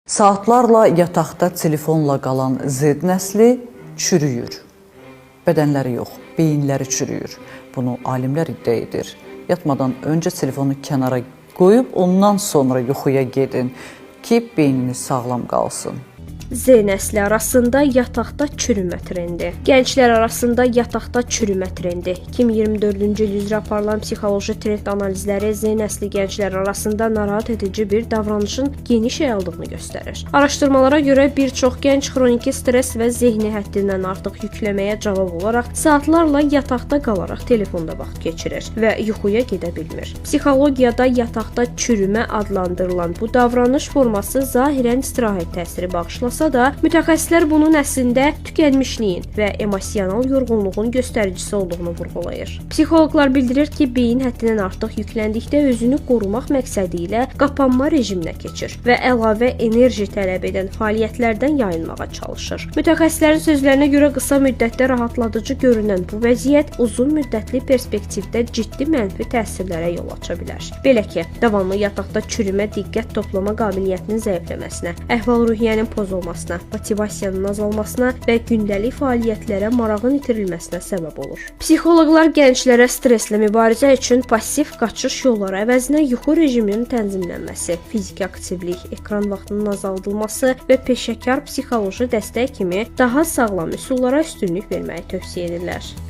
Saatlarla yataqda telefonla qalan Z nəsli çürüyür. Bədənləri yox, beyinləri çürüyür. Bunu alimlər iddia edir. Yatmadan öncə telefonu kənara qoyub ondan sonra yuxuya gedin ki, beyniniz sağlam qalsın. Z nəsli arasında yataqda çürümə trendi. Gənclər arasında yataqda çürümə trendi. 2024-cü il üzrə aparılan psixoloji trend analizləri Z nəsli gənclər arasında narahat edici bir davranışın geniş yayıldığını göstərir. Araşdırmalara görə bir çox gənc xroniki stres və zehni həddindən artıq yükləməyə cavab olaraq saatlarla yataqda qalaraq telefonda vaxt keçirir və yuxuya gedə bilmir. Psixologiyada yataqda çürümə adlandırılan bu davranış forması zahirən istirahət təsiri bağışlasa da, mütəxəssislər bunun əslində tükənmişliyin və emosional yorğunluğun göstəricisi olduğunu vurğulayır. Psixoloqlar bildirir ki, beyin həddindən artıq yükləndikdə özünü qorumaq məqsədi ilə qapanma rejiminə keçir və əlavə enerji tələb edən fəaliyyətlərdən yayınmağa çalışır. Mütəxəssislərin sözlərinə görə qısa müddətdə rahatladıcı görünən bu vəziyyət uzun müddətli perspektivdə ciddi mənfi təsirlərə yol aça bilər. Belə ki, davamlı yataqda çürümə diqqət toplama qabiliyyətinin zəifləməsinə, əhval-ruhiyyənin pozulmasına, motivasiyanın azalmasına və gündəlik fəaliyyətlərə marağın itirilməsinə səbəb olur. Psixoloqlar gənclərə streslə mübarizə üçün passiv qaçış yolları əvəzinə yuxu rejiminin tənzimlənməsi, fiziki aktivlik, ekran vaxtının azaldılması və peşəkar psixoloji dəstək kimi daha sağlam üsullara üstünlük verməyi tövsiyə edirlər.